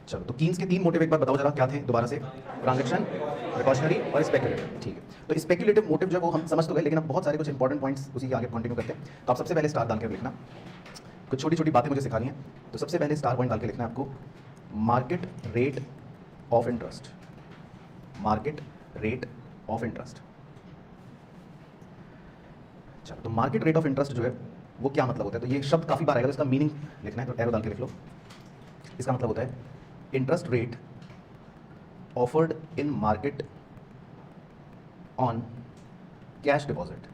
चलो, तो कीन्स के 3 मोटिव एक बार बताओ जरा क्या थे दोबारा से? ट्रांजैक्शन, प्रिकॉशनरी और स्पेक्युलेटिव। ठीक है, तो स्पेक्युलेटिव मोटिव जो है वो हम समझ तो गए, लेकिन अब बहुत सारे कुछ इंपॉर्टेंट पॉइंट्स उसी के आगे कंटिन्यू करते हैं। तो आप सबसे पहले स्टार डाल कर लिखना, कुछ छोटी छोटी बातें मुझे सिखानी है। तो सबसे पहले स्टार पॉइंट डाल के लिखना है आपको market rate of interest. Market rate of interest. चलो, तो मार्केट रेट ऑफ इंटरेस्ट जो है वो क्या मतलब होता है? तो ये शब्द काफी बार आएगा, तो इसका मीनिंग लिखना है, तो एरो डाल के लिख लो। इसका मतलब होता है interest rate offered in market on cash deposit.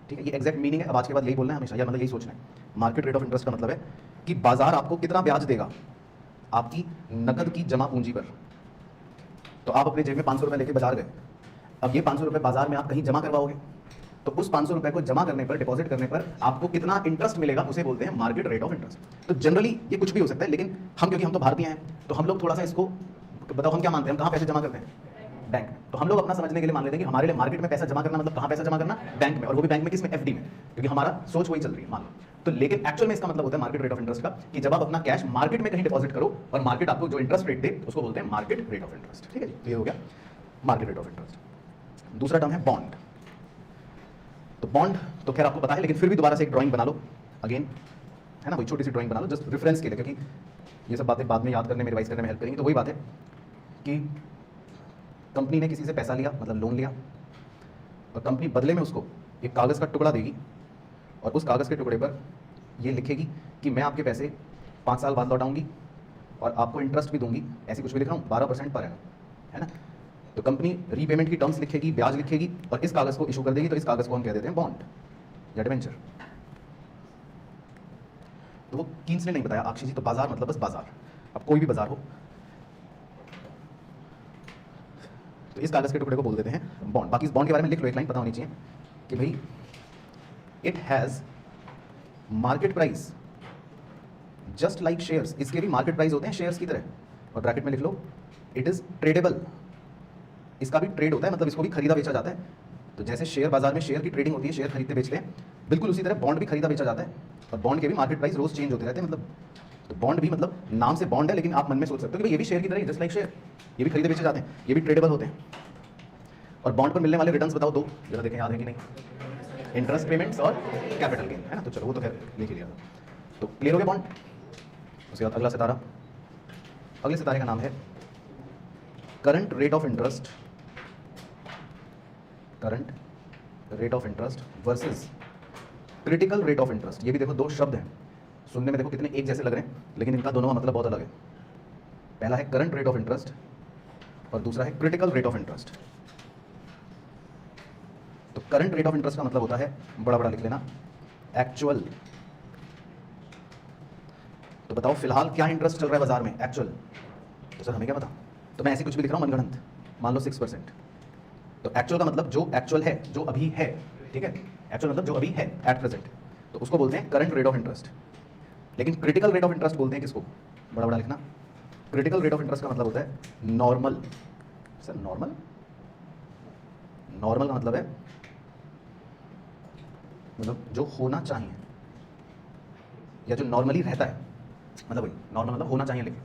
ठीक है, ये एग्जैक्ट मीनिंग है। अब आज के बाद यही बोलना है हमेशा, या मतलब यही सोचना है। मार्केट रेट ऑफ इंटरेस्ट का मतलब है कि बाजार आपको कितना ब्याज देगा आपकी नकद की जमा पूंजी पर। तो आप अपने जेब में 500 रुपए लेके बाजार गए, अब ये 500 रुपए बाजार में आप कहीं जमा करवाओगे, तो उस 500 रुपए को जमा करने पर, डिपॉजिट करने पर आपको कितना इंटरेस्ट मिलेगा, उसे बोलते हैं मार्केट रेट ऑफ इंटरेस्ट। तो जनरली ये कुछ भी हो सकता है, लेकिन हम, क्योंकि हम तो भारतीय हैं, तो हम लोग थोड़ा सा इसको बताओ, हम क्या मानते हैं? हम कहाँ पैसे जमा करते हैं? बैंक में। तो हम लोग अपना समझने के लिए मान लेते हैं कि हमारे लिए मार्केट में पैसा जमा करना मतलब कहाँ पैसा जमा करना? बैंक में। और वो भी बैंक में किसमें? एफडी में, क्योंकि हमारा सोच वही चल रही है, मान लो। तो लेकिन एक्चुअल में इसका मतलब होता है मार्केट रेट ऑफ इंटरेस्ट का, कि जब आप अपना कैश मार्केट में कहीं डिपॉजिट करो और मार्केट आपको जो इंटरेस्ट रेट दे उसको बोलते हैं मार्केट रेट ऑफ इंटरेस्ट। ठीक है जी, तो ये हो गया मार्केट रेट ऑफ इंटरेस्ट। दूसरा टर्म है बॉन्ड। तो बॉन्ड तो खैर आपको पता है, लेकिन फिर भी दोबारा से एक ड्राइंग बना लो अगेन, है ना, कोई छोटी सी ड्राइंग बना लो जस्ट रेफरेंस के लिए, क्योंकि ये सब बातें बाद में याद करने में, रिवाइज करने में हेल्प करेंगी। तो वही बात है कि कंपनी ने किसी से पैसा लिया, मतलब लोन लिया, और कंपनी बदले में उसको एक कागज़ का टुकड़ा देगी, और उस कागज़ के टुकड़े पर ये लिखेगी कि मैं आपके पैसे 5 साल बाद लौटाऊंगी और आपको इंटरेस्ट भी दूंगी, ऐसी कुछ भी लिख रहा हूँ, 12% पर है ना। तो कंपनी रीपेमेंट की टर्म्स लिखेगी, ब्याज लिखेगी, और इस कागज़ को इशू कर देगी। तो इस कागज़ को हम कह देते हैं बॉन्ड या डिबेंचर। तो वो कीन्स ने नहीं बताया, अक्षय जी, तो बाजार मतलब बस बाजार, अब कोई भी बाजार हो, तो इस कागज़ के टुकड़े को बोल देते हैं बॉन्ड। बाकी इस बॉन्ड के बारे में लिख लो, एक लाइन पता होनी चाहिए कि भाई it has market price just like shares. इसके भी मार्केट प्राइस होते हैं शेयर्स की तरह, और ब्रैकेट में लिख लो इट इज़ ट्रेडेबल। इसका भी ट्रेड होता है, मतलब इसको भी खरीदा बेचा जाता है। तो जैसे शेयर बाजार में शेयर की ट्रेडिंग होती है, शेयर खरीदते बेचते हैं, बिल्कुल उसी तरह बॉन्ड भी खरीदा बेचा जाता है, और बॉन्ड के भी मार्केट प्राइस रोज चेंज होते रहते हैं। मतलब तो बॉन्ड भी, मतलब नाम से बॉन्ड है, लेकिन आप मन में सोच सकते हो कि भाई ये भी शेयर की तरह ही, जस्ट लाइक शेयर, ये भी खरीदे बेचे जाते हैं, ये भी ट्रेडेबल होते हैं। और बॉन्ड पर मिलने वाले रिटर्न्स बताओ दो, जरा देखें याद है कि नहीं? इंटरेस्ट पेमेंट्स और कैपिटल गेन, है ना। तो चलो वो तो खैर लिख ही लिया था। तो क्लियर हो गया बॉन्ड। उसके बाद अगला सितारा, अगले सितारे का नाम है current rate of interest. Current rate of interest versus critical rate of interest. ये भी देखो दो शब्द हैं, सुनने में देखो कितने एक जैसे लग रहे हैं, लेकिन इनका दोनों का मतलब बहुत अलग है। पहला है करंट रेट ऑफ इंटरेस्ट और दूसरा है क्रिटिकल रेट ऑफ इंटरेस्ट। तो करंट रेट ऑफ इंटरेस्ट का मतलब होता है, बड़ा बड़ा लिख लेना, एक्चुअल। तो बताओ फिलहाल क्या इंटरेस्ट चल रहा है बाजार में? एक्चुअल। तो सर हमें क्या पता, तो मैं ऐसे कुछ भी लिख रहा हूँ मनगढ़ंत, मान लो 6%। तो एक्चुअल का मतलब जो एक्चुअल है, जो अभी है, ठीक है, एक्चुअल मतलब जो अभी है एट प्रेजेंट, तो उसको बोलते हैं करंट रेट ऑफ इंटरेस्ट। लेकिन क्रिटिकल रेट ऑफ इंटरेस्ट बोलते हैं किसको? बड़ा बड़ा लिखना, क्रिटिकल रेट ऑफ इंटरेस्ट का मतलब होता है नॉर्मल। सर नॉर्मल, नॉर्मल का मतलब है मतलब जो होना चाहिए या जो नॉर्मली रहता है, मतलब वही नॉर्मल मतलब होना चाहिए। लेकिन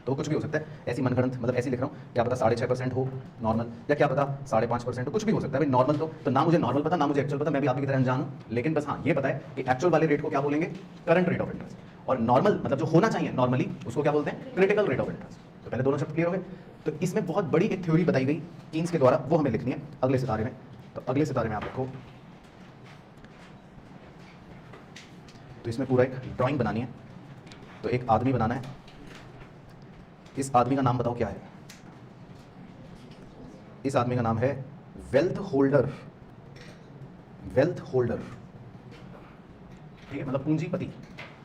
तो कुछ भी हो सकता है, ऐसी मनगढ़ंत, मतलब ऐसी लिख रहा हूँ, क्या पता 6.5% हो नॉर्मल, या क्या पता 5.5% हो, कुछ भी हो सकता है भाई नॉर्मल। तो ना मुझे नॉर्मल पता, ना मुझे एक्चुअल पता, मैं भी आपकी तरह अनजान हूँ, लेकिन बस हाँ ये पता है कि एक्चुअल वाले रेट को क्या बोलेंगे? करंट रेट ऑफ इंटरेस्ट, और नॉर्मल मतलब जो होना चाहिए नॉर्मली, उसको क्या बोलते हैं? Critical rate of interest. तो पहले दोनों शब्द क्लियर हो गए। तो इसमें बहुत बड़ी एक थ्योरी बताई गई कीन्स के द्वारा, वो हमें लिखनी है अगले सितारे में। तो अगले सितारे में आप रखो, तो इसमें पूरा एक ड्राइंग बनानी है। तो एक आदमी बनाना है, इस आदमी का नाम बताओ क्या है? इस आदमी का नाम है वेल्थ होल्डर। वेल्थ होल्डर, ठीक है, मतलब पूंजीपति,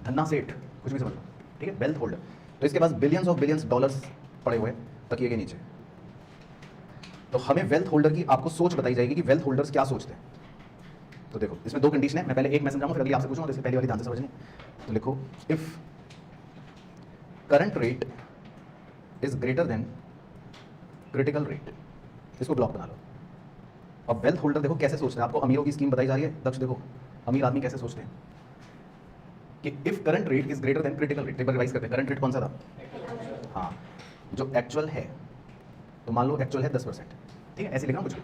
धन्ना सेठ, कुछ भी समझ लो, ठीक है, वेल्थ होल्डर। तो इसके पास बिलियंस ऑफ बिलियंस डॉलर्स पड़े हुए हैं तकिए के नीचे। तो हमें वेल्थ होल्डर की आपको सोच बताई जाएगी कि वेल्थ होल्डर्स क्या सोचते हैं। तो देखो इसमें दो कंडीशन है, मैं पहले एक मैं समझाऊंगा, फिर अगली आपसे पूछूंगा, तो इससे पहली वाली ध्यान से समझनी। तो लिखो if current rate is greater than critical rate, इसको ब्लॉक बना लो। अब वेल्थ होल्डर देखो कैसे सोचते हैं, आपको अमीरों की स्कीम बताई जा रही है, दक्ष देखो अमीर आदमी कैसे सोचते हैं कि if current rate is greater than critical rate. एक बार रिवाइज करते हैं, करंट रेट कौन सा था? हाँ, जो एक्चुअल है, तो मान लो एक्चुअल है 10%, ठीक है, ऐसे लिखना कुछ भी।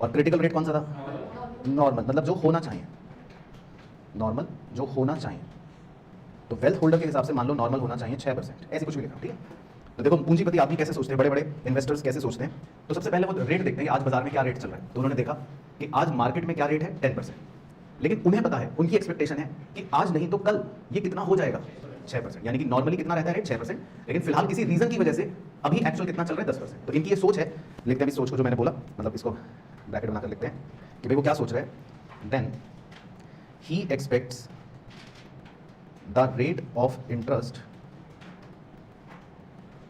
और क्रिटिकल रेट कौन सा था? नॉर्मल, मतलब जो होना चाहिए, नॉर्मल जो होना चाहिए। तो वेल्थ होल्डर के हिसाब से मान लो नॉर्मल होना चाहिए 6%, ऐसे कुछ भी लिखना, ठीक है। तो देखो पूंजीपति आदमी कैसे सोचते हैं, बड़े बड़े इन्वेस्टर्स कैसे सोचते हैं। तो सबसे पहले वो रेट देखते हैं कि आज बाजार में क्या रेट चल रहा है। तो उन्होंने देखा कि आज मार्केट में क्या रेट है, 10%, लेकिन उन्हें पता है, उनकी एक्सपेक्टेशन है कि आज नहीं तो कल ये कितना हो जाएगा, 6%। यानी कि नॉर्मली कितना रहता है रेट, 6%, लेकिन फिलहाल किसी रीजन की वजह से अभी एक्चुअल कितना चल रहा है, 10%। तो इनकी ये सोच है। लिखते हैं इस सोच को, जो मैंने बोला, मतलब इसको ब्रैकेट बनाकर लिखते हैं कि भाई वो क्या सोच रहे हैं। Then he expects the rate of interest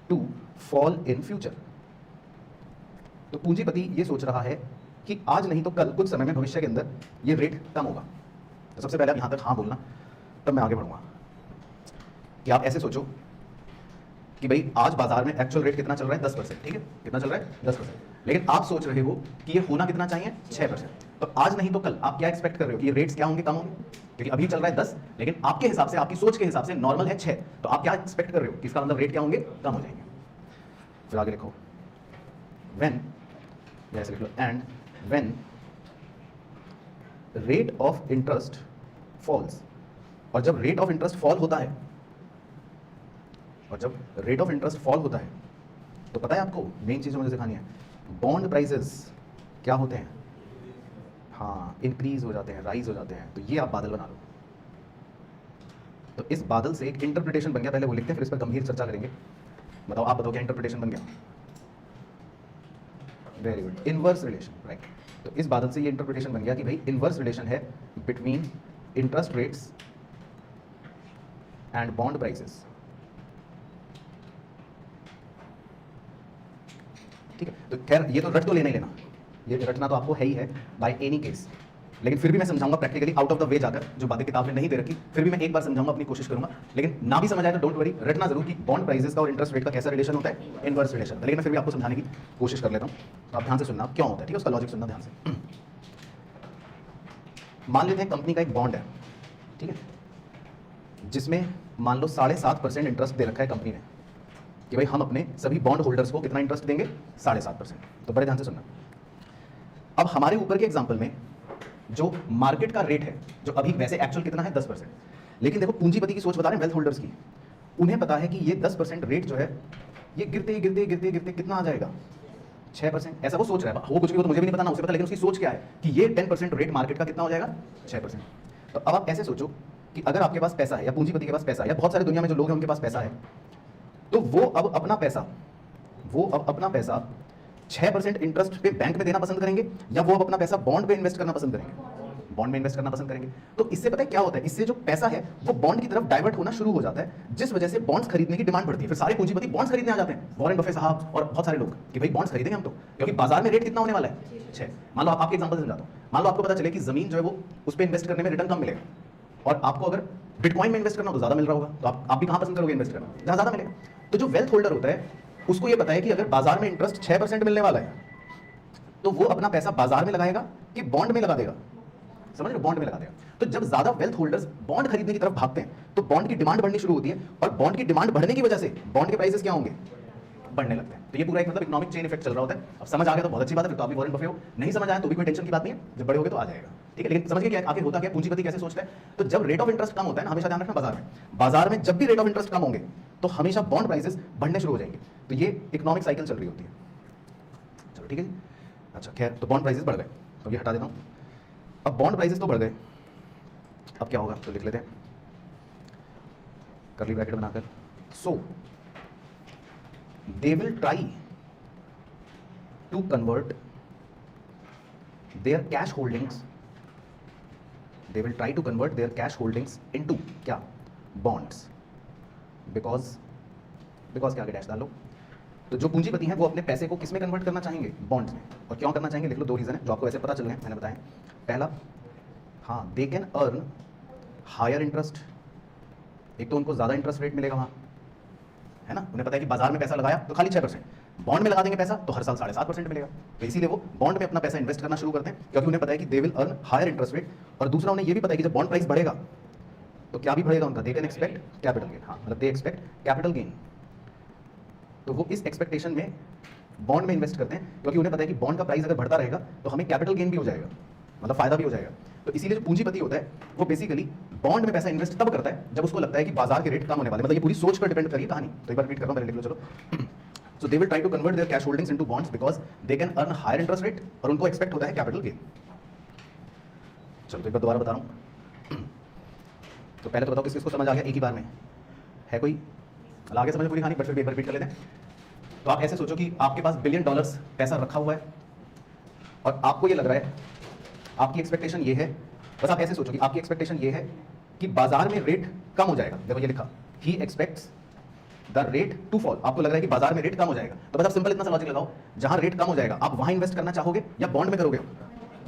to fall in future. तो पूंजीपति ये सोच रहा है कि आज नहीं तो कल, कुछ समय में, भविष्य के अंदर ये रेट कम होगा। तो सबसे पहले आप यहां तक हाँ बोलना, तब मैं आगे बढ़ूंगा। कि आप ऐसे सोचो कि भाई आज बाजार में एक्चुअल रेट कितना चल रहा है, 10%, ठीक है, कितना चल रहा है, 10%, लेकिन आप सोच रहे हो कि ये होना कितना चाहिए, 6%। तो आज नहीं तो कल आप क्या एक्सपेक्ट कर रहे हो कि ये रेट्स क्या होंगे, कम होंगे, क्योंकि अभी चल रहा है 10, लेकिन आपके हिसाब से, आपकी सोच के हिसाब से नॉर्मल है 6। तो आप क्या एक्सपेक्ट कर रहे हो कि इसका मतलब रेट क्या होंगे, कम हो जाएंगे। फिर आगे लिखो, व्हेन, जैसे लिख लो, and when rate of interest falls. और जब रेट ऑफ इंटरेस्ट फॉल होता है, और जब रेट ऑफ इंटरेस्ट फॉल होता है, तो पता है आपको मेन चीज मुझे सिखानी है, बॉन्ड प्राइसेस क्या होते हैं, हाँ, इंक्रीज हो जाते हैं, राइज हो जाते हैं। तो ये आप बादल बना लो। तो इस बादल से एक इंटरप्रिटेशन बन गया, पहले वो लिखते हैं, फिर इस पर गंभीर चर्चा करेंगे। बताओ, आप बताओ क्या इंटरप्रिटेशन बन गया। Very good, inverse relation, right. तो इस बादल से ये इंटरप्रिटेशन बन गया कि भाई इनवर्स रिलेशन है between interest rates and bond prices, ठीक है। तो खैर ये तो रट तो लेना ही लेना, ये रटना तो आपको है ही है बाय एनी केस, लेकिन फिर भी मैं समझाऊंगा practically, out of the way जाकर, जो बातें किताब में नहीं दे रखी, फिर भी मैं एक बार समझाऊंगा, अपनी कोशिश करूंगा। लेकिन ना भी समझ आए तो डोंट वरी, रटना जरूर कि बॉन्ड प्राइसेस का और इंटरेस्ट रेट का कैसा रिलेशन होता है, इनवर्स रिलेशन। लेकिन मैं फिर भी आपको समझाने की कोशिश कर लेता हूँ, तो आप ध्यान से सुनना क्यों होता है, ठीक है, उसका लॉजिक सुनना ध्यान से। मान लेते हैं कंपनी का एक बॉन्ड है, ठीक है, जिसमें मान लो 7.5% इंटरेस्ट दे रखा है कंपनी ने, कि भाई हम अपने सभी बॉन्ड होल्डर्स को कितना इंटरेस्ट देंगे, 7.5%। तो बड़े ध्यान से सुनना। अब हमारे ऊपर के एग्जांपल में जो मार्केट का रेट है, जो अभी वैसे एक्चुअल कितना है, 10%, लेकिन देखो पूंजीपति की सोच बता रहे हैं, वेल्थ होल्डर्स की, उन्हें पता है कि ये 10% रेट जो है, ये गिरते गिरते गिरते गिरते कितना आ जाएगा, 6%। ऐसा वो सोच रहा है, वो कुछ भी हो तो मुझे भी नहीं पता ना उसे पता, लेकिन उसकी सोच क्या है कि ये 10% रेट मार्केट का कितना हो जाएगा, 6%। तो अब आप ऐसे सोचो कि अगर आपके पास पैसा है, या पूंजीपति के पास पैसा है, या बहुत सारे दुनिया में जो लोग हैं उनके पास पैसा है, तो वो अब अपना पैसा 6% इंटरेस्ट पे बैंक में देना पसंद करेंगे, या वो अब अपना पैसा बॉन्ड पे इन्वेस्ट करना पसंद करेंगे, बॉन्ड में इन्वेस्ट करना पसंद करेंगे। तो इससे पता है क्या होता है, इससे जो पैसा है वो बॉन्ड की तरफ डाइवर्ट होना शुरू हो जाता है, जिस वजह से बॉन्ड्स खरीदने की डिमांड बढ़ती है। फिर सारे पूंजीपति बॉन्ड्स खरीदने आ जाते हैं, वॉरेन बफे साहब और बहुत सारे लोग, कि भाई बॉन्ड्स खरीदेंगे हम तो, क्योंकि बाजार में रेट कितना होने वाला है, 6। मान लो आपके एग्जांपल से समझाता हूं, मान लो आपको पता चले कि जमीन जो है वो उस पर इन्वेस्ट करने में रिटर्न कम मिलेगा, और आपको अगर बिटकॉइन में इन्वेस्ट करना तो ज्यादा मिल रहा होगा, तो आप भी कहां पसंद करोगे इन्वेस्ट करना, जहां ज्यादा मिलेगा। तो जो वेल्थ होल्डर होता है उसको ये पता है कि अगर बाजार में इंटरेस्ट 6% मिलने वाला है, तो वो अपना पैसा बाजार में लगाएगा कि बॉन्ड में लगा देगा, समझ रहे, बॉन्ड में लगा देगा। तो जब ज्यादा वेल्थ होल्डर्स बॉन्ड खरीदने की तरफ भागते हैं, तो बॉन्ड की डिमांड बढ़नी शुरू होती है, और बॉन्ड की डिमांड बढ़ने की वजह से बॉन्ड के प्राइसेस क्या होंगे, बढ़ने लगते हैं। तो ये पूरा एक मतलब इकोनॉमिक चेन इफेक्ट चल रहा होता है। अब समझ आ गया तो बहुत अच्छी बात है, फिर तो आप भी वॉरेन बफे हो, नहीं समझ आया तो भी कोई टेंशन की बात नहीं है, जब बड़े हो गए तो आ जाएगा, ठीक है। लेकिन समझ गए क्या आगे होता क्या, पूंजीपति कैसे सोचता है। तो जब रेट ऑफ इंटरेस्ट कम होता है ना, हमेशा ध्यान रखना, बाजार में जब भी रेट ऑफ इंटरेस्ट कम होंगे, तो हमेशा बॉन्ड प्राइसेस बढ़ने शुरू हो जाएंगे। तो ये इकोनॉमिक साइकिल चल रही होती है। चलो ठीक है जी, अच्छा खैर, तो बॉन्ड प्राइसेस बढ़ गए, अब ये हटा देता हूँ। अब बॉन्ड प्राइसेस तो बढ़ गए, अब क्या होगा, तो लिख लेते हैं कर्ली ब्रैकेट बनाकर। So they will try to convert their cash holdings, they will try to convert their cash holdings into क्या, बॉन्ड्स, बिकॉज क्या, आगे डैश डाल लो। तो जो पूंजीपति हैं वो अपने पैसे को किस में कन्वर्ट करना चाहेंगे, बॉन्ड्स में। और क्यों करना चाहेंगे, लिख लो, 2 रीजन है जो आपको वैसे पता चल गए, मैंने बताया। पहला, हाँ, they can earn higher interest, एक तो उनको ज्यादा इंटरेस्ट रेट मिलेगा वहां, है ना, उन्हें पता है कि बाजार में पैसा लगाया तो खाली 6%, बॉन्ड में लगा देंगे पैसा तो हर साल 7.5% मिलेगा। तो इसीलिए वो बॉन्ड में अपना पैसा इन्वेस्ट करना शुरू करते हैं, क्योंकि उन्हें पता है कि they will earn higher interest rate. और दूसरा, उन्हें ये भी पता है कि जब बॉन्ड प्राइस बढ़ेगा तो क्या भी बढ़ेगा उनका, they can expect capital gain. हाँ मतलब दे एक्सपेक्ट कैपिटल गेन, तो वो इस एक्सपेक्टेशन में बॉन्ड में इन्वेस्ट करते हैं, क्योंकि उन्हें पता है कि बॉन्ड का प्राइस अगर बढ़ता रहेगा तो हमें कैपिटल गेन भी हो जाएगा, मतलब फायदा भी हो जाएगा। तो इसीलिए जो पूंजीपति होता है वो बेसिकली बॉन्ड में पैसा इन्वेस्ट तब करता है जब उसको लगता है कि बाजार के रेट कम होने वाले, मतलब ये पूरी सोच पर डिपेंड करिए कहानी। तो एक बार रिपीट कर रहा हूं, पहले लिख लो चलो। So they will try to convert their cash holdings into bonds because they can earn higher interest rate, और उनको एक्सपेक्ट होता है कैपिटल गेन। चलो तो एक बार दोबारा बता रहा हूं। तो पहले तो बताओ किस किस को समझ आ गया एक ही बार में, है कोई आगे समझ पूरी कहानी, बट फिर भी एक बार रिपीट कर लेते हैं। तो आप ऐसे सोचो कि आपके पास $1 बिलियन पैसा रखा हुआ है और आपको ये लग रहा है, आपकी एक्सपेक्टेशन ये है, बस आप ऐसे सोचो कि आपकी एक्सपेक्टेशन ये है कि बाजार में रेट कम हो जाएगा। देखो ये लिखा, he expects the rate to fall, आपको लग रहा है कि बाजार में रेट कम हो जाएगा। तो बस आप सिंपल इतना सा लॉजिक लगाओ, जहां रेट कम हो जाएगा आप वहां इन्वेस्ट करना चाहोगे या बॉन्ड में करोगे?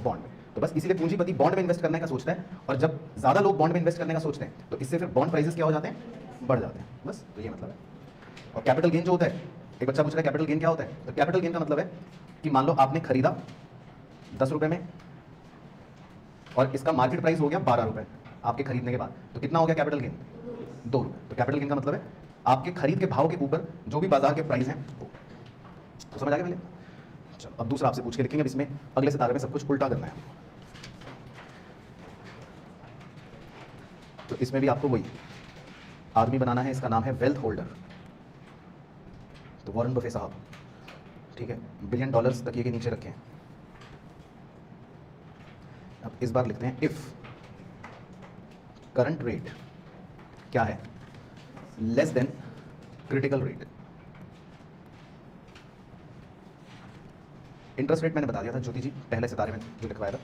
बॉन्ड में। तो बस इसीलिए पूंजीपति बॉन्ड में इन्वेस्ट करने का सोचता है, और जब ज्यादा लोग बॉन्ड में इन्वेस्ट करने का सोचते हैं तो इससे फिर बॉन्ड प्राइसेस क्या हो जाते हैं, बढ़ जाते हैं। बस तो ये मतलब है। और कैपिटल गेन जो होता है, एक बच्चा पूछ रहा है कैपिटल गेन क्या होता है, तो कैपिटल गेन का मतलब है कि मान लो आपने खरीदा 10 रुपए में और इसका मार्केट प्राइस हो गया 12 रुपए आपके खरीदने के बाद, तो कितना हो गया कैपिटल गेन, 2 रुपए। तो कैपिटल गेन का मतलब है आपके खरीद के भाव के ऊपर जो भी बाजार के प्राइस हैं वो। तो समझ आ गया पहले? चलो अब दूसरा आपसे पूछ के लिखेंगे, अब इसमें अगले सितारे में सब कुछ उल्टा करना है। तो इसमें भी आपको वही आदमी बनाना है, इसका नाम है वेल्थ होल्डर। तो वॉरेन बफेट साहब, ठीक है, $1 बिलियन तकिए के नीचे रखें। अब इस बार लिखते हैं इफ करंट रेट क्या है, less than critical rate. Interest rate मैंने बता दिया था ज्योति जी पहले सितारे में जो लिखवाया था।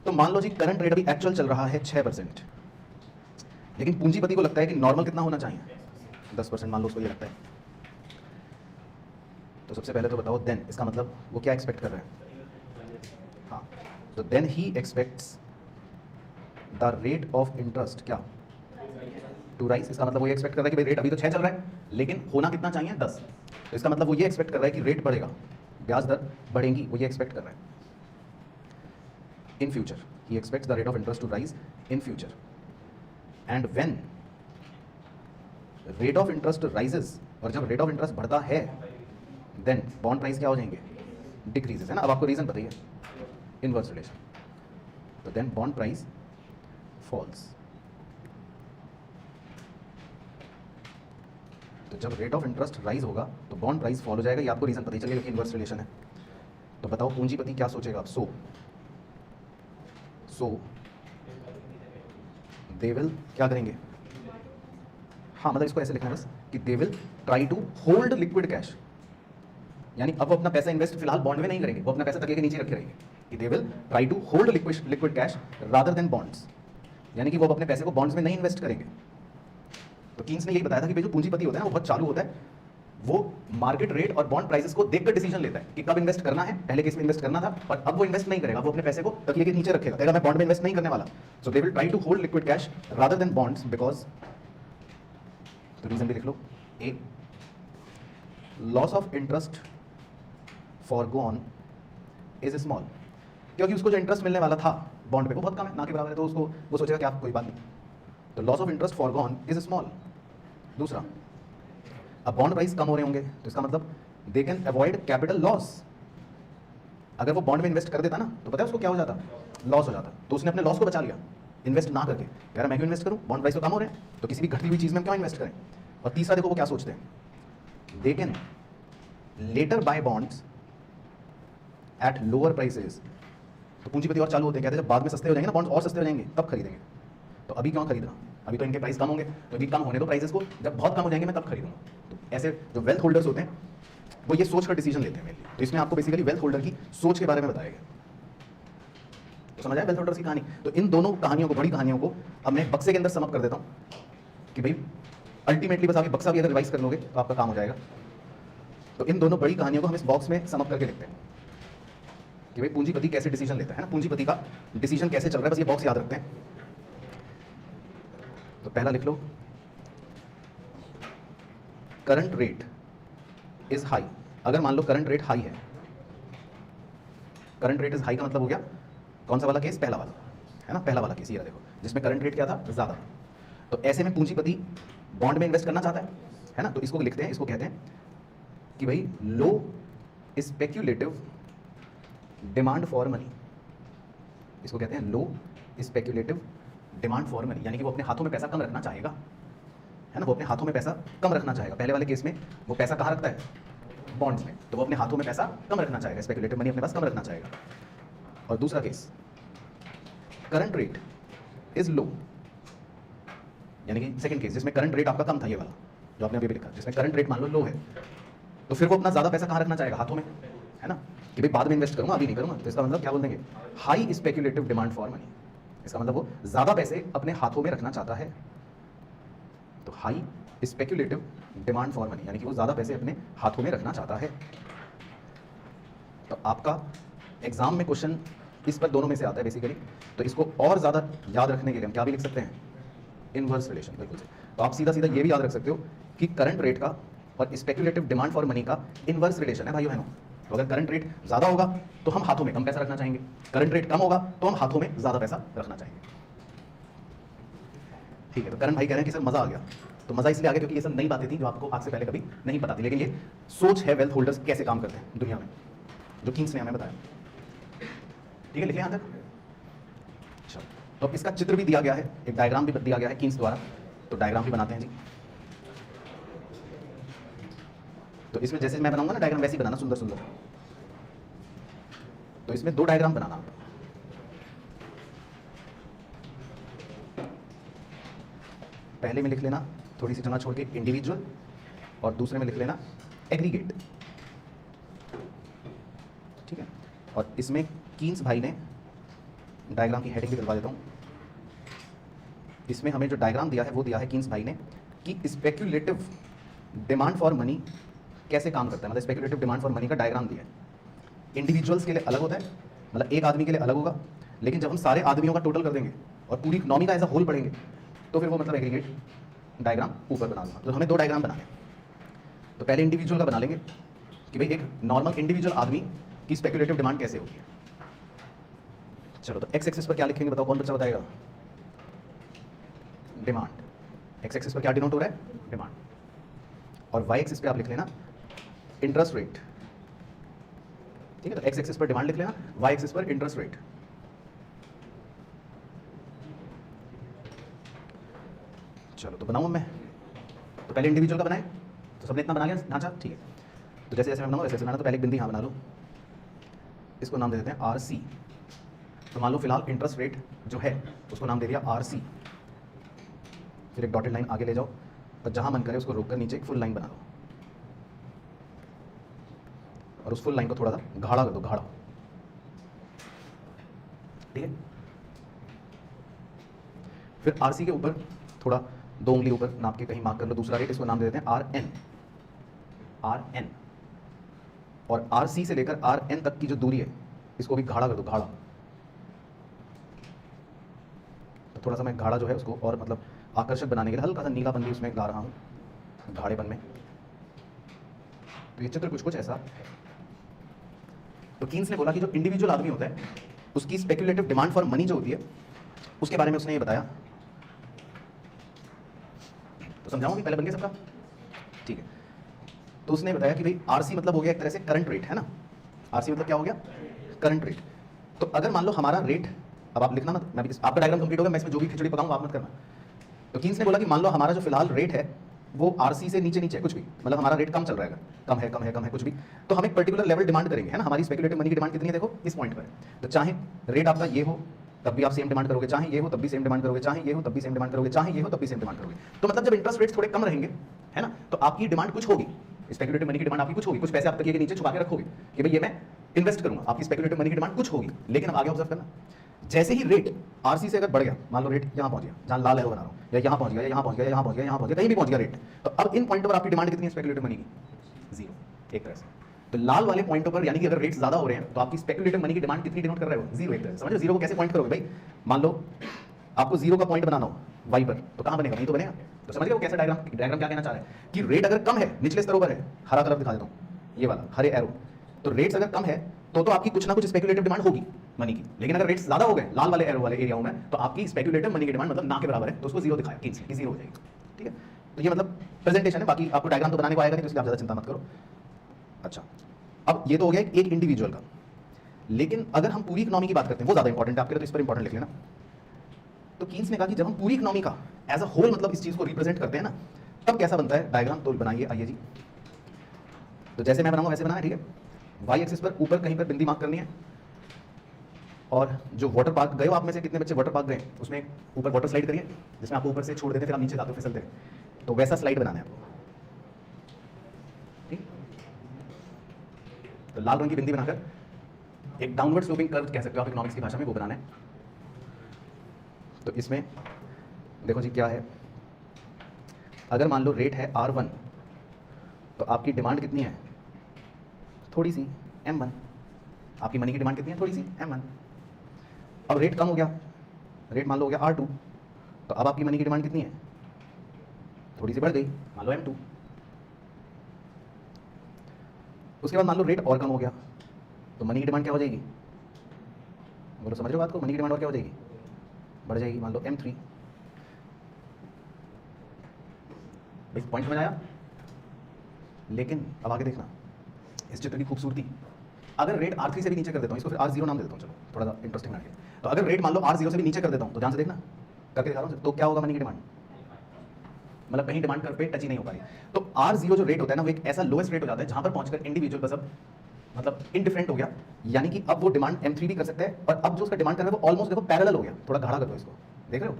तो मान लो जी करंट रेट अभी एक्चुअल चल रहा है 6%, लेकिन पूंजीपति को लगता है कि नॉर्मल कितना होना चाहिए, 10% मान लो उसको ये लगता है। तो सबसे पहले तो बताओ देन, इसका मतलब वो क्या एक्सपेक्ट कर रहे हैं? हाँ, तो then he expects the rate of interest क्या, टू राइज। इसका मतलब वो ये एक्सपेक्ट कर रहा है कि भाई रेट अभी तो 6 चल रहा है लेकिन होना कितना चाहिए, 10। तो इसका मतलब वो ये एक्सपेक्ट कर रहा है कि रेट बढ़ेगा, ब्याज दर बढ़ेंगी, वो ये एक्सपेक्ट कर रहा है। In future he expects the rate of interest to rise in future, and when rate of interest rises, और जब रेट ऑफ इंटरेस्ट बढ़ता है देन बॉन्ड प्राइस क्या हो जाएंगे, डिक्रीजेस, है ना। अब आपको रीजन बताइए, इनवर्स रिलेशन। तो देन बॉन्ड प्राइस फॉल्स। तो जब रेट ऑफ इंटरेस्ट राइज होगा तो बॉन्ड प्राइस फॉल हो जाएगा, ये आपको रीजन पता ही चलेगा कि इनवर्स रिलेशन है। तो बताओ पूंजीपति क्या सोचेगा अब, सो दे विल क्या करेंगे, हाँ मतलब इसको ऐसे लिखना है बस कि they will try to hold liquid cash, यानी अब वो अपना पैसा इन्वेस्ट फिलहाल बॉन्ड में नहीं करेंगे, वो अपना पैसा तकिए के नीचे रखे रहेंगे। कि they will try to hold liquid cash rather than bonds, यानी कि वो अपने पैसे को बॉन्ड्स में नहीं इन्वेस्ट करेंगे। तो कीन्स ने यही बताया था कि भाई जो पूंजीपति होता है ना वो बहुत चालू होता है, वो मार्केट रेट और बॉन्ड प्राइसेस को देखकर डिसीजन लेता है कि कब इन्वेस्ट करना है। पहले केस में इन्वेस्ट करना था और अब वो इन्वेस्ट नहीं करेगा, वो अपने पैसे को तकिए के नीचे रखेगा, कहेगा मैं बॉन्ड में इन्वेस्ट नहीं करने वाला। So they will try to hold liquid cash rather than bonds because, तो रीजन भी लिख लो, a loss of interest forgone is small, क्योंकि उसको जो इंटरेस्ट मिलने वाला था बॉन्ड पे वो बहुत कम है, ना के बराबर है, तो उसको वो सोचेगा कि आप कोई बात नहीं। तो loss of interest forgone is small. दूसरा, अब बॉन्ड प्राइस कम हो रहे होंगे तो इसका मतलब they can avoid capital loss. अगर वो बॉन्ड में इन्वेस्ट कर देता ना तो पता है उसको क्या हो जाता, लॉस हो जाता। तो उसने अपने लॉस को बचा लिया इन्वेस्ट ना करके, कह रहा मैं क्यों इन्वेस्ट करूं, बॉन्ड प्राइस तो कम हो रहे हैं, तो किसी भी घटती हुई चीज़ में हम क्यों इन्वेस्ट करें। और तीसरा देखो वो क्या सोचते हैं, they can later buy bonds at lower prices. तो पूंजीपति और चालू होते हैं, कहते हैं जब बाद में सस्ते हो जाएंगे ना बॉन्ड्स, और सस्ते हो जाएंगे तब खरीदेंगे। तो अभी क्यों खरीदना, अभी तो इनके प्राइस कम होंगे, तो अभी कम होने दो प्राइसेस को, जब बहुत कम हो जाएंगे मैं तब खरीदूंगा। तो ऐसे जो वेल्थ होल्डर्स होते हैं वो ये सोच कर डिसीजन लेते हैं मेनली। तो इसमें आपको बेसिकली वेल्थ होल्डर की सोच के बारे में बताया गया। तो समझ आया वेल्थ होल्डर्स की कहानी। तो इन दोनों कहानियों को, बड़ी कहानियों को अब मैं बक्से के अंदर समअप कर देता हूँ कि भाई अल्टीमेटली बस आप बक्सा भी अगर रिवाइज कर लोगे तो आपका काम हो जाएगा। तो इन दोनों बड़ी कहानियों को हम इस बॉक्स में समअप करके लिखते हैं कि भाई पूंजीपति कैसे डिसीजन लेता है ना, पूंजीपति का डिसीजन कैसे चल रहा है, बस ये बॉक्स याद रखते हैं। तो पहला लिख लो, करंट रेट इज हाई। अगर मान लो करंट रेट हाई है, करंट रेट इज हाई का मतलब हो गया कौन सा वाला केस, पहला वाला, है ना, पहला वाला केस। ये देखो जिसमें करंट रेट क्या था, ज़्यादा। तो ऐसे में पूंजीपति बॉन्ड में इन्वेस्ट करना चाहता है ना, तो इसको लिखते हैं, इसको कहते हैं कि भाई लो स्पेक्यूलेटिव डिमांड फॉर मनी, इसको कहते हैं लो स्पेक्यूलेटिव डिमांड फॉर मनी, यानी कि वो अपने हाथों में पैसा कम रखना चाहेगा, है ना, वो अपने हाथों में पैसा कम रखना चाहेगा। पहले वाले केस में वो पैसा कहाँ रखता है, बॉन्ड्स में, तो वो अपने हाथों में पैसा कम रखना चाहेगा, स्पेक्यूलेटिव मनी अपने पास कम रखना चाहेगा। और दूसरा case, current rate is low, यानी कि सेकंड केस जिसमें करंट रेट आपका कम था, ये वाला जो आपने अभी भी लिखा, जिसमें करंट रेट मान लो लो है, तो फिर वो अपना ज़्यादा पैसा कहाँ रखना चाहेगा, हाथों में, है ना, कि भाई बाद में इन्वेस्ट करूंगा, अभी नहीं करूंगा। तो इसका मतलब क्या बोल देंगे, high speculative demand for money, इसका मतलब वो ज़्यादा पैसे अपने हाथों में रखना चाहता है। तो high speculative demand for money, यानी कि वो ज़्यादा पैसे अपने हाथों में रखना चाहता है। तो आपका एग्जाम में क्वेश्चन इस पर दोनों में से आता है बेसिकली, तो इसको और ज़्यादा याद रखने के लिए हम क्या भी लिख सकते हैं, इनवर्स रिलेशन, बिल्कुल से। तो आप सीधा सीधा ये भी याद रख सकते हो कि करंट रेट का और स्पेक्यूलेटिव डिमांड फॉर मनी का इनवर्स रिलेशन है भाइयों बहनों। तो अगर करंट रेट ज़्यादा होगा तो हम हाथों में कम पैसा रखना चाहेंगे, करंट रेट कम होगा तो हम हाथों में ज़्यादा पैसा रखना चाहेंगे। ठीक है, तो करण भाई कह रहे हैं कि सर मज़ा आ गया। तो मज़ा इसलिए आ गया क्योंकि ये सब नई बातें थी जो आपको आज से पहले कभी नहीं पता थी, लेकिन ये सोच है वेल्थ होल्डर्स कैसे काम करते हैं दुनिया में, जो कीन्स ने हमें बताया। ठीक है, लिखे यहाँ तक। अच्छा, तो इसका चित्र भी दिया गया है, एक डायग्राम भी दिया गया है कीन्स द्वारा, तो डायग्राम भी बनाते हैं जी। तो इसमें जैसे मैं बनाऊंगा ना डायग्राम, वैसे ही बनाना, सुंदर सुंदर। तो इसमें 2 डायग्राम बनाना, पहले में लिख लेना थोड़ी सी जगह छोड़ के इंडिविजुअल, और दूसरे में लिख लेना एग्रीगेट। ठीक है, और इसमें कीन्स भाई ने डायग्राम की हेडिंग भी दिलवा देता हूं। इसमें हमें जो डायग्राम दिया है वो दिया है कीन्स भाई ने कि स्पेक्यूलेटिव डिमांड फॉर मनी कैसे काम करता है, मतलब स्पेक्यूलेटिव डिमांड फॉर मनी का डायग्राम दिया है। इंडिविजुअल्स के लिए अलग होता है, मतलब एक आदमी के लिए अलग होगा, लेकिन जब हम सारे आदमियों का टोटल कर देंगे और पूरी इकनॉमी का एज अ होल पढ़ेंगे तो फिर वो मतलब एग्रीगेट डायग्राम ऊपर बना दूंगा। तो हमें 2 डायग्राम बनाने हैं। तो पहले इंडिविजुअल का बना लेंगे कि भाई एक नॉर्मल इंडिविजुअल आदमी की स्पेक्यूलेटिव डिमांड कैसे होगी। चलो, तो एक्स एक्सिस पर क्या लिखेंगे, बताओ कौन बच्चा बताएगा, डिमांड। एक्स एक्सिस पर क्या डिनोट हो रहा है, डिमांड, और वाई एक्सिस पे आप लिख लेना इंटरेस्ट रेट। ठीक है, तो एक्स एक्सिस पर डिमांड लिख लेना, वाई एक्सिस पर इंटरेस्ट रेट। चलो, तो बनाऊं मैं, तो पहले इंडिविजुअल का बनाए, तो सबने इतना बना लिया ढांचा। ठीक है, तो जैसे जैसे मैं बनाऊँ वैसे बनाना। तो पहले एक बिंदी यहाँ बना लो, इसको नाम दे देते हैं आर सी। तो मान लो फिलहाल इंटरेस्ट रेट जो है उसको नाम दे दिया आर सी। फिर एक डॉटेड लाइन आगे ले जाओ और जहां मन करे उसको रोककर नीचे एक फुल लाइन बना लो, और उस फुल लाइन को थोड़ा सा गाढ़ा कर दो, गाढ़ा। ठीक है, फिर आर सी के ऊपर थोड़ा 2 उंगली ऊपर नाप के कहीं मार्क कर लो दूसरा रेट, इसको नाम दे देते हैं आर एन। आर एन, और आर सी से लेकर आर एन तक की जो दूरी है इसको भी गाढ़ा कर दो, गाढ़ा। तो थोड़ा सा मैं गाढ़ा जो है उसको और मतलब आकर्षक बनाने के लिए हल्का सा नीलापन भी उसमें ला रहा हूं गाढ़ेपन में। तो ये चित्र कुछ कुछ ऐसा। तो कीन्स ने बोला कि जो इंडिविजुअल आदमी होता है उसकी स्पेक्यूलेटिव डिमांड फॉर मनी जो होती है उसके बारे में उसने ये बताया। तो समझाऊं, पहले बन गया सबका। ठीक है, तो उसने बताया कि भाई आरसी मतलब हो गया एक तरह से करंट रेट, है ना। आरसी मतलब क्या हो गया, करंट रेट। तो अगर मान लो हमारा रेट, अब आप लिखना मत, मैं भी आपका डायग्राम कंप्लीट होगा, मैं इसमें जो भी खिचड़ी पकाऊंगा आप मत करना। तो कीन्स ने बोला कि मान लो हमारा जो फिलहाल रेट है वो आरसी से नीचे नीचे कुछ भी, मतलब हमारा रेट कम चल रहा है, कम है कम है कम है कुछ भी, तो हम एक पर्टिकुलर लेवल डिमांड करेंगे, है ना। हमारी स्पेक्यूलेटिव मनी की डिमांड कितनी है, देखो इस पॉइंट पर। तो चाहे रेट आपका ये हो तब भी आप सेम डिमांड करोगे, चाहे ये हो तब भी सेम डिमांड करोगे, चाहे ये हो तब भी सेम डिमांड करोगे, चाहे ये हो तब भी सेम डिमांड करोगे। तो मतलब जब इंटरेस्ट रेट्स थोड़े कम रहेंगे, है ना, तो आपकी डिमांड कुछ होगी, स्पेक्यूलेटिव मनी की डिमांड आपकी कुछ होगी, कुछ पैसे आप तकिए के नीचे छुपा के रखोगे कि भाई ये मैं इन्वेस्ट करूंगा, आपकी स्पेक्यूलेटिव मनी की डिमांड कुछ होगी। लेकिन अब आगे ऑब्जर्व करना, जैसे ही रेट आरसी से अगर बढ़ गया, मान लो रेट यहाँ पहुंच गया, जहां लाल एरो बना रहा हूं, या यहाँ पहुंच गया, या यहाँ पहुंच गया, यहाँ पहुंच गया, यहाँ पहुंच गया, कहीं भी पहुंच गया रेट, तो अब इन पॉइंट पर आपकी डिमांड कितनी है स्पेक्यूलेटिव मनी की, 0 एक तरह से। तो लाल वाले पॉइंटों पर यानी कि अगर रेट्स ज्यादा हो रहे हैं तो आपकी स्पेक्यूलेटिव मनी की डिमांड कितनी डिनोट कर रहे हो, 0 एक तरह से। समझो 0 को कैसे पॉइंट करोगे भाई, मान लो आपको 0 का पॉइंट बनाना हो वाई पर, तो कहां बनेगा, नहीं तो बनेगा। तो समझ गए वो कैसा डायग्राम क्या कहना चाह रहा है कि रेट अगर कम है, निचले स्तरों पर है, हरा कलर दिखा देता हूं, ये वाला हरे एरो, तो रेट्स अगर कम है तो आपकी कुछ ना कुछ स्पेकुलेटिव डिमांड होगी मनी की, लेकिन अगर रेट्स ज्यादा हो गए लाल वाले एरो वाले एरियाओं में तो आपकी स्पेकुलेटिव मनी की डिमांड मतलब ना के बराबर है, तो उसको जीरो दिखाया कीन्स ने कि जीरो हो जाएगी। ठीक है, तो ये मतलब प्रेजेंटेशन है, बाकी आपको डायग्राम तो बनाने को आएगा नहीं, तो इसलिए आप ज्यादा चिंता मत करो। अच्छा, अब ये तो हो गया एक इंडिविजुअल का, लेकिन अगर हम पूरी इकोनॉमी की बात करते हैं, वो ज्यादा इंपॉर्टेंट है आपके लिए, तो इस पर इंपॉर्टेंट लिख लेना। तो कीन्स ने कहा कि जब हम पूरी इकोनॉमी का एज अ होल मतलब इस चीज को रिप्रेजेंट करते हैं ना, तब कैसा बनता है डायग्राम, तो बनाइए आइए जी। तो जैसे मैं बनाऊंगा वैसे बनाना है, ठीक है। वाई एक्सिस पर ऊपर कहीं पर बिंदी मार्क करनी है, और जो वाटर पार्क गए हो आप में से कितने बच्चे वाटर पार्क गए, उसमें ऊपर वाटर स्लाइड करिए, जिसमें आपको ऊपर से छोड़ देते फिर आप नीचे जाते हो फिसलते हैं, तो वैसा स्लाइड बनाना है आपको। ठीक, तो लाल रंग की बिंदी बनाकर एक डाउनवर्ड स्लोपिंग कर्व कह सकते हो आप इकोनॉमिक्स की भाषा में, वो बनाना है। तो इसमें देखो जी क्या है, अगर मान लो रेट है R1, तो आपकी डिमांड कितनी है, थोड़ी सी M1। आपकी मनी की डिमांड कितनी है, थोड़ी सी M1। अब रेट कम हो गया, रेट मान लो हो गया R2, तो अब आपकी मनी की डिमांड कितनी है, थोड़ी सी बढ़ गई, मान लो M2। उसके बाद मान लो रेट और कम हो गया, तो मनी की डिमांड क्या हो जाएगी, बोलो समझ रहे हो बात को, मनी की डिमांड और क्या हो जाएगी, बढ़ जाएगी, मान लो M3। पॉइंट समझ आया। लेकिन अब आगे देखना इस चित्र की खूबसूरती, अगर रेट R3 से भी नीचे कर देता हूँ, इसको फिर R0 नाम दे देता हूँ, चलो थोड़ा सा इंटरेस्टिंग लगे। तो अगर रेट मान लो R0 से भी नीचे कर देता हूँ, तो ध्यान से देखना, करके दिखा रहा हूँ, तो क्या होगा मनी की डिमांड, मतलब कहीं डिमांड कर पे टच ही नहीं हो पाई। तो R0 जो रेट होता है ना, वो एक ऐसा लोएस्ट रेट हो जाता है जहां पर पहुंचकर इंडिविजुअल का सब मतलब इनडिफरेंट हो गया, यानी कि अब वो डिमांड M3 भी कर सकते हैं, और अब जो उसका डिमांड कर रहा है वो ऑलमोस्ट देखो पैरेलल हो गया। थोड़ा गाढ़ा कर दो इसको, देख रहे हो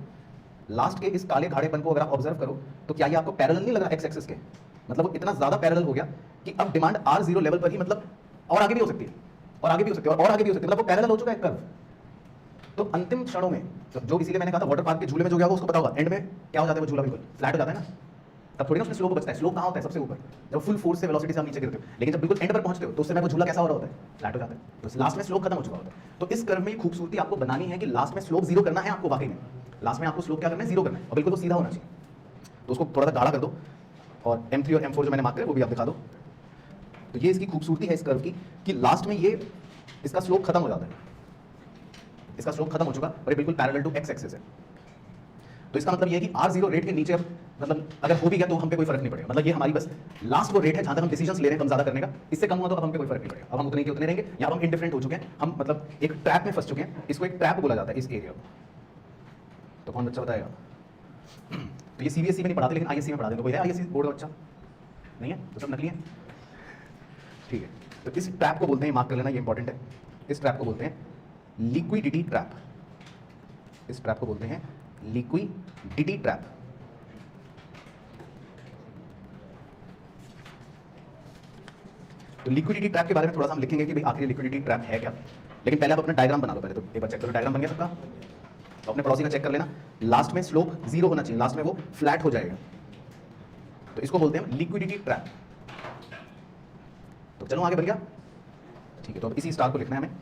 लास्ट के इस काले गाढ़ेपन को अगर आप ऑब्जर्व करो, तो क्या ये आपको पैरेलल नहीं लग रहा एक्स एक्सिस के, मतलब वो इतना ज्यादा पैरेलल हो गया कि अब डिमांड R0 लेवल पर ही मतलब और आगे भी हो सकती है, और आगे भी हो सकती है, और आगे भी हो सकती है, मतलब वो पैरेलल हो चुका है कर्व। तो अंतिम क्षणों में तो जो इसीलिए मैंने कहा था वाटर पार्क के झूले में जो गया वो उसको पता होगा एंड में क्या हो जाता है, वो झूला बिल्कुल फ्लैट हो जाता है ना, तब थोड़ी ना उसमें स्लोप बचता है। स्लोप कहाँ होता है, सबसे ऊपर, जब फुल फोर्स से वेलोसिटी से आप नीचे गिरते हो, लेकिन जब बिल्कुल एंड पर पहुंचते हो तो उस समय वो झूला कैसा हो रहा होता है, फ्लैट हो जाता है, तो लास्ट में स्लोप खत्म हो चुका होता है। तो इस कर्व में खूबसूरती आपको बनानी है कि लास्ट में स्लोप जीरो करना है आपको, वाकई में लास्ट में आपको स्लोप क्या करना है, जीरो करना है, और बिल्कुल तो सीधा होना चाहिए। तो उसको थोड़ा सा गाढ़ा कर दो, और M3 और M4 जो मैंने मार्क करे वो भी आप दिखा दो। तो ये इसकी खूबसूरती है इस कर्व की, कि लास्ट में ये इसका स्लोप खत्म हो जाता है, इसका स्लोप खत्म हो चुका और ये बिल्कुल पैरेलल टू एक्स एक्सिस है। तो इसका मतलब ये है कि R0 रेट के नीचे अब मतलब अगर हो भी गया तो हम पे कोई फर्क नहीं पड़ेगा, मतलब ये हमारी बस लास्ट वो रेट है जहां तक हम डिसीजंस ले रहे हैं कम ज्यादा करने का, इससे कम हुआ तो अब हम पे कोई फर्क नहीं पड़ेगा, अब हम उतने के उतने रहेंगे, या हम इंडिफरेंट हो चुके हैं, हम मतलब एक ट्रैप में फंस चुके हैं, इसको एक ट्रैप बोला जाता है इस एरिया को। तो कौन बच्चा बताएगा, तो ये CBSE में नहीं पढ़ाते लेकिन ISC में पढ़ा दें, तो कोई है ISC बोर्ड का बच्चा, नहीं है तो सब नकली है, ठीक है। तो इस ट्रैप को बोलते हैं, मार्क कर लेना ये इंपॉर्टेंट है, इस ट्रैप को बोलते हैं लिक्विडिटी ट्रैप, इस ट्रैप को बोलते हैं लिक्विडिटी ट्रैप। तो लिक्विडिटी ट्रैप के बारे में थोड़ा सा हम लिखेंगे कि भाई आखिर लिक्विडिटी ट्रैप है क्या, लेकिन पहले आप अपना डायग्राम बना लो पहले, तो एक बार चेक करो डायग्राम बन गया सबका, तो अपने पड़ोसी का चेक कर लेना, लास्ट में स्लोप जीरो होना चाहिए, लास्ट में वो फ्लैट हो जाएगा, तो इसको बोलते हैं लिक्विडिटी ट्रैप। तो चलो आगे बढ़ गया, ठीक है। तो अब इसी स्टार को लिखना है हमें,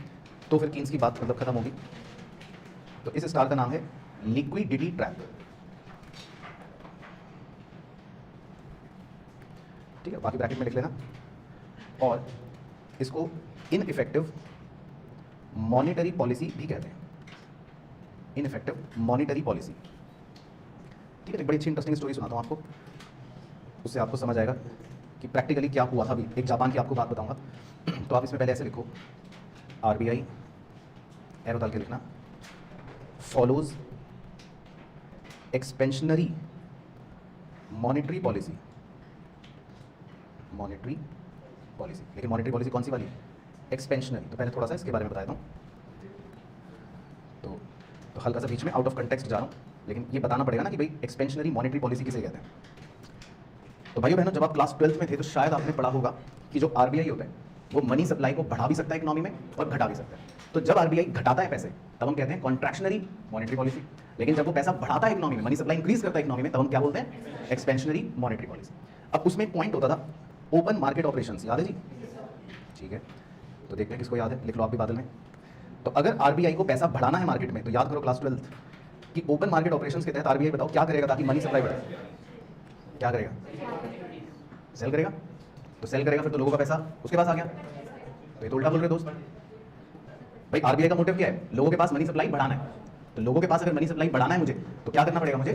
तो फिर कीन्स की बात मतलब खत्म होगी। तो इस स्टार का नाम है लिक्विडिटी ट्रैप, ठीक है, बाकी ब्रैकेट में लिख लेना। और इसको इनइफेक्टिव मॉनेटरी पॉलिसी भी कहते हैं, इनइफेक्टिव मॉनेटरी पॉलिसी, ठीक है। एक बड़ी अच्छी इंटरेस्टिंग स्टोरी सुनाता हूँ आपको, उससे आपको समझ आएगा कि प्रैक्टिकली क्या हुआ था। अभी एक जापान की आपको बात बताऊंगा, तो आप इसमें पहले ऐसे लिखो, RBI एरो डाल के लिखना, follows expansionary monetary policy, monetary policy, लेकिन मॉनेटरी पॉलिसी कौन सी वाली, एक्सपेंशनरी। तो पहले थोड़ा सा इसके बारे में बता देता हूँ। तो हल्का सा बीच में आउट ऑफ कंटेक्स्ट जा रहा हूँ, लेकिन ये बताना पड़ेगा ना कि भाई एक्सपेंशनरी मॉनेटरी पॉलिसी किसे कहते हैं। तो भाइयों बहनों, जब आप क्लास 12th में थे तो शायद आपने पढ़ा होगा कि जो RBI होता है वो मनी सप्लाई को बढ़ा भी सकता है इकोनॉमी में और घटा भी सकता है। तो जब RBI घटाता है पैसे तब हम कहते हैं कॉन्ट्रैक्शनरी मॉनेटरी पॉलिसी, लेकिन जब वो पैसा बढ़ाता है इकोनॉमी में, मनी सप्लाई इंक्रीज करता है इकोनॉमी में, तब हम क्या बोलते हैं, एक्सपेंशनरी मॉनेटरी पॉलिसी। अब उसमें एक पॉइंट होता था ओपन मार्केट ऑपरेशंस, याद है जी, ठीक है। तो देखते हैं किसको याद है, लिख लो आप भी बादल में। तो अगर RBI को पैसा बढ़ाना है मार्केट में, तो याद करो क्लास 12th कि ओपन मार्केट ऑपरेशंस के तहत RBI बताओ क्या करेगा ताकि मनी सप्लाई बढ़े, क्या करेगा, सेल करेगा। तो सेल करेगा, फिर तो लोगों का पैसा उसके पास आ गया, तो ये तो उल्टा बोल रहे दोस्त, भाई आरबीआई का मोटिव क्या है? लोगों के पास मनी सप्लाई बढ़ाना है। तो लोगों के पास अगर मनी सप्लाई बढ़ाना है मुझे, तो क्या करना पड़ेगा? मुझे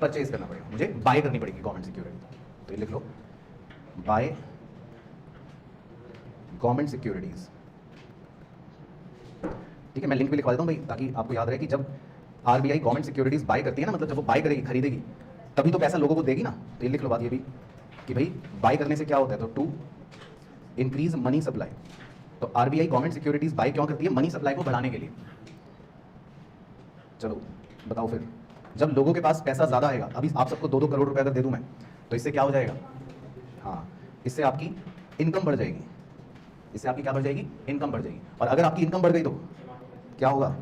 परचेज करना पड़ेगा, मुझे बाय करनी पड़ेगी गवर्नमेंट सिक्योरिटी। तो ये लिख लो, बाय गवर्नमेंट सिक्योरिटीज। ठीक है, मैं लिंक भी लिखवा देता हूँ भाई, ताकि आपको याद रहे कि जब आरबीआई गवर्नमेंट सिक्योरिटीज बाय करती है ना, मतलब जब वो बाय करेगी, खरीदेगी, तभी तो पैसा लोगों को देगी ना। तो ये लिख लो बात ये भी कि भाई बाय करने से क्या होता है, तो टू इंक्रीज मनी सप्लाई। तो आरबीआई गवर्नमेंट सिक्योरिटीज बाय क्यों करती है? मनी सप्लाई को बढ़ाने के लिए। चलो बताओ फिर, जब लोगों के पास पैसा ज्यादा आएगा, अभी आप सबको 2-2 करोड़ रुपए अगर दे दूं मैं, तो इससे क्या हो जाएगा? हाँ, इससे आपकी इनकम बढ़ जाएगी। इससे आपकी क्या बढ़ जाएगी? इनकम बढ़ जाएगी। और अगर आपकी इनकम बढ़ गई तो क्या होगा?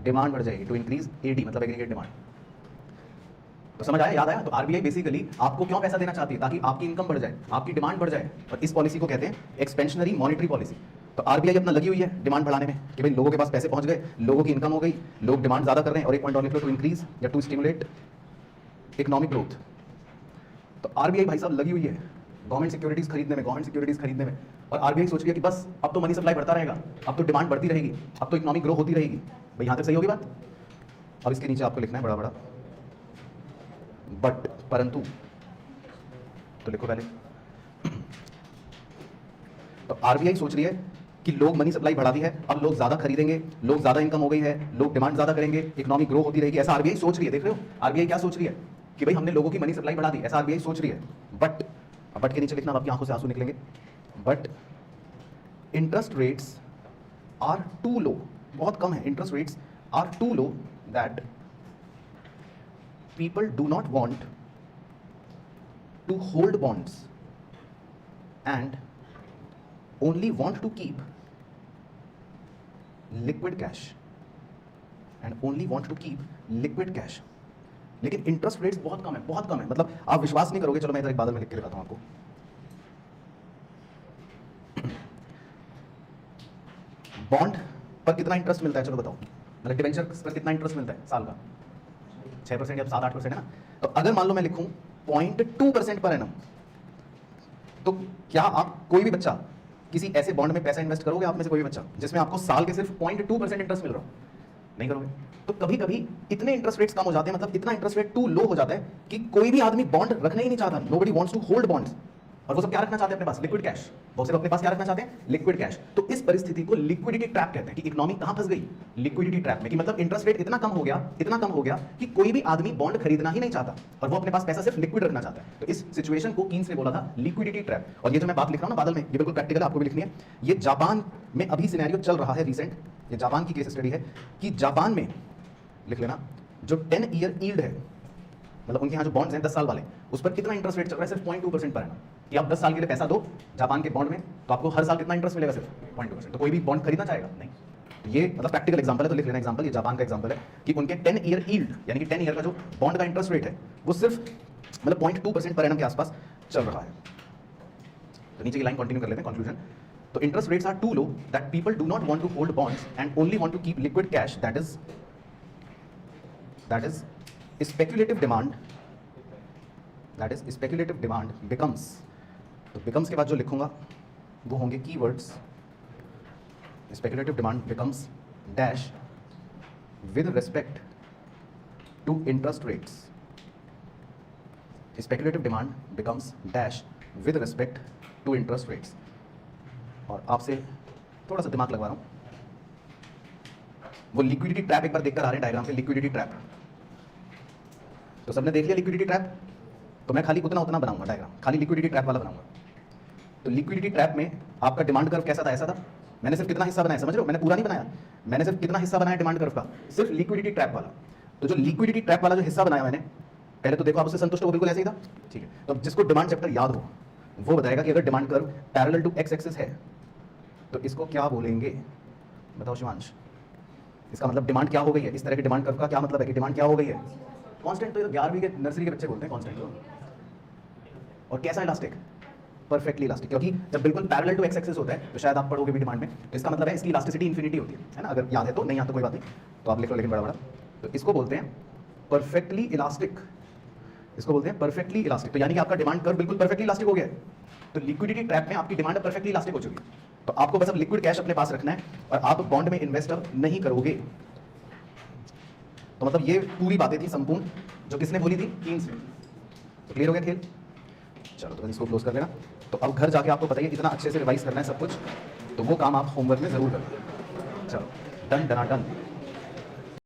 डिमांड बढ़ जाएगी, टू इंक्रीज एडी मतलब एग्रीगेट डिमांड। तो समझ आया, याद आया? तो आरबीआई बेसिकली आपको क्यों पैसा देना चाहती है? ताकि आपकी इनकम बढ़ जाए, आपकी डिमांड बढ़ जाए। और इस पॉलिसी को कहते हैं एक्सपेंशनरी मॉनेटरी पॉलिसी। तो आरबीआई अपना लगी हुई है डिमांड बढ़ाने में कि भाई लोगों के पास पैसे पहुंच गए, लोगों की इनकम हो गई, लोग डिमांड ज्यादा कर रहे हैं, और एक पॉइंट और लिख लो, टू इंक्रीज या टू स्टिमुलेट इकोनॉमिक ग्रोथ। तो आरबीआई भाई साहब लगी हुई है गवर्नमेंट सिक्योरिटीज खरीदने में, गवर्नमेंट सिक्योरिटीज खरीदने में। और आरबीआई सोच रही है कि बस अब तो मनी सप्लाई बढ़ता रहेगा, अब तो डिमांड बढ़ती रहेगी, अब तो इकोनॉमिक ग्रो होती रहेगी। भाई यहां तक सही होगी बात? अब इसके नीचे आपको लिखना है बड़ा बड़ा बट, परंतु। तो लिखो पहले, तो आरबीआई सोच रही है कि लोग मनी सप्लाई बढ़ा दी है, अब लोग ज्यादा खरीदेंगे, लोग ज्यादा इनकम हो गई है, लोग डिमांड ज्यादा करेंगे, इकोनॉमिक ग्रो होती रहेगी। ऐसा आरबीआई सोच रही है। देख रहे हो आरबीआई क्या सोच रही है? कि भाई हमने लोगों की मनी सप्लाई बढ़ा दी, ऐसा आरबीआई सोच रही है। बट के नीचे लिखना, आपकी आंखों से आंसू निकलेंगे, but interest rates are too low, बहुत कम है, interest rates are too low that people do not want to hold bonds and only want to keep liquid cash and only want to keep liquid cash। लेकिन interest rates बहुत कम है, बहुत कम है, मतलब आप विश्वास नहीं करोगे। चलो मैं इधर एक बादल में लिख के दिखाता हूं आपको। बॉन्ड पर कितना इंटरेस्ट मिलता है? चलो बताओ, मतलब डिबेंचर पर कितना इंटरेस्ट मिलता है साल का? 6% या 7-8% है ना। तो अगर मान लो मैं लिखूं 0.2% पर एनम, तो क्या आप कोई भी बच्चा किसी ऐसे बॉन्ड में पैसा इन्वेस्ट करोगे? आप में से कोई भी बच्चा जिसमें आपको साल के सिर्फ 0.2% इंटरेस्ट मिल रहा हो? नहीं करोगे। तो कभी कभी इतने इंटरेस्ट रेट्स कम हो जाते हैं, मतलब इतना इंटरेस्ट रेट टू लो हो जाता है कि कोई भी आदमी बॉन्ड रखना ही नहीं चाहता। Nobody wants to hold bonds. और वो सब क्या रखना चाहते हैं अपने पास? Liquid cash. वो सब अपने पास क्या रखना चाहते हैं? Liquid cash. तो इस परिस्थिति को लिक्विडिटी ट्रैप कहते हैं कि इकोनॉमी कहां फंस गई? लिक्विडिटी ट्रैप में। कि मतलब इंटरेस्ट रेट इतना कम हो गया, इतना कम हो गया कि कोई भी आदमी बॉन्ड खरीदना ही नहीं चाहता और वो अपने पास पैसा सिर्फ लिक्विड रखना चाहता है। तो इस सिचुएशन को कीन्स ने बोला था लिक्विडिटी ट्रैप। और ये जो मैं बात लिख रहा हूं ना बादल में, ये बिल्कुल प्रैक्टिकल आपको भी लिखनी है। ये जापान में अभी सिनेरियो चल रहा है रिसेंट, ये जापान की केस स्टडी है कि जापान में, लिख लेना, जो 10 ईयर यील्ड है, मतलब उनके यहाँ जो बॉन्ड्स हैं 10 साल वाले, उस पर कितना इंटरेस्ट रेट चल रहा है? सिर्फ 0.2% पर है। कि आप 10 साल के लिए पैसा दो जापान के बॉन्ड में, तो आपको हर साल कितना इंटरेस्ट मिलेगा? सिर्फ 0.2%। तो कोई भी बॉन्ड खरीदना चाहेगा? नहीं। तो ये मतलब प्रैक्टिकल एग्जांपल है, तो लिख लेना एग्जांपल, ये जापान का एग्जांपल है कि उनके 10 ईयर यील्ड, यानी कि 10 ईयर का जो बॉन्ड का इंटरेस्ट रेट है, वो सिर्फ मतलब 0.2% पर एनम के आसपास चल रहा है। तो नीचे की लाइन कंटिन्यू कर लेते हैं, कंक्लूजन। तो interest rates are too low that people do not want to hold bonds and only want to keep liquid cash, that is speculative demand, that is speculative demand becomes, तो becomes के बाद जो लिखूंगा वो होंगे keywords। speculative demand becomes dash with respect to interest rates। speculative demand becomes dash with respect to interest rates। और आपसे थोड़ा सा दिमाग लगवा रहा हूं, वो लिक्विडिटी ट्रैप एक बार देखकर आ रहे हैं डायग्राम पे, लिक्विडिटी ट्रैप। तो सबने देख लिया लिक्विडिटी ट्रैप, तो मैं खाली उतना बनाऊंगा डायग्राम, खाली लिक्विडिटी ट्रैप वाला बनाऊंगा। तो लिक्विडिटी ट्रैप में आपका डिमांड कर्व कैसा था? ऐसा था। मैंने सिर्फ कितना हिस्सा बनाया, समझ रहे हो? मैंने पूरा नहीं बनाया, मैंने सिर्फ कितना हिस्सा बनाया डिमांड कर्व का? सिर्फ लिक्विडिटी ट्रैप वाला। तो जो लिक्विडिटी ट्रैप वाला जो हिस्सा बनाया मैंने, पहले तो देखो आप उससे संतुष्ट हो? बिल्कुल ऐसे ही था, ठीक है। तो जिसको डिमांड चैप्टर याद हो वो बताएगा कि अगर demand curve parallel to X axis है तो इसको क्या बोलेंगे? बताओ शिवांश, इसका मतलब डिमांड क्या हो गई है? इस तरह की डिमांड कर्व का क्या मतलब है कि डिमांड क्या हो गई है? कांस्टेंट। तो 11वीं के नर्सरी के बच्चे बोलते हैं कांस्टेंट को। और कैसा इलास्टिक? Perfectly elastic. क्योंकि जब बिल्कुल पैरेलल टू एक्स एक्सिस होता है, तो शायद आप पढ़ोगे भी डिमांड में, तो इसका मतलब है इसकी इलास्टिसिटी इन्फिनिटी होती है ना। अगर याद है तो, नहीं याद तो कोई बात नहीं, तो आप लिख लो लेकिन बड़ा बड़ा। तो इसको बोलते हैं परफेक्टली इलास्टिक, इसको बोलते हैं परफेक्टली इलास्टिक। तो यानी कि आपका डिमांड कर्व बिल्कुल परफेक्टली इलास्टिक हो गया है। तो लिक्विडिटी ट्रैप में आपकी डिमांड परफेक्टली इलास्टिक हो चुकी है। तो आपको बस अब लिक्विड कैश अपने पास रखना है और आप बॉन्ड में इन्वेस्ट अब नहीं करोगे। तो मतलब ये पूरी बातें थी संपूर्ण जो किसने बोली थी, कीन्स ने। तो क्लियर हो गया खेल? चलो तो इसको क्लोज कर देना। तो अब घर जाके आपको बताइए इतना अच्छे से रिवाइज करना है सब कुछ, तो वो काम आप होमवर्क में जरूर करें। चलो डन डना डन।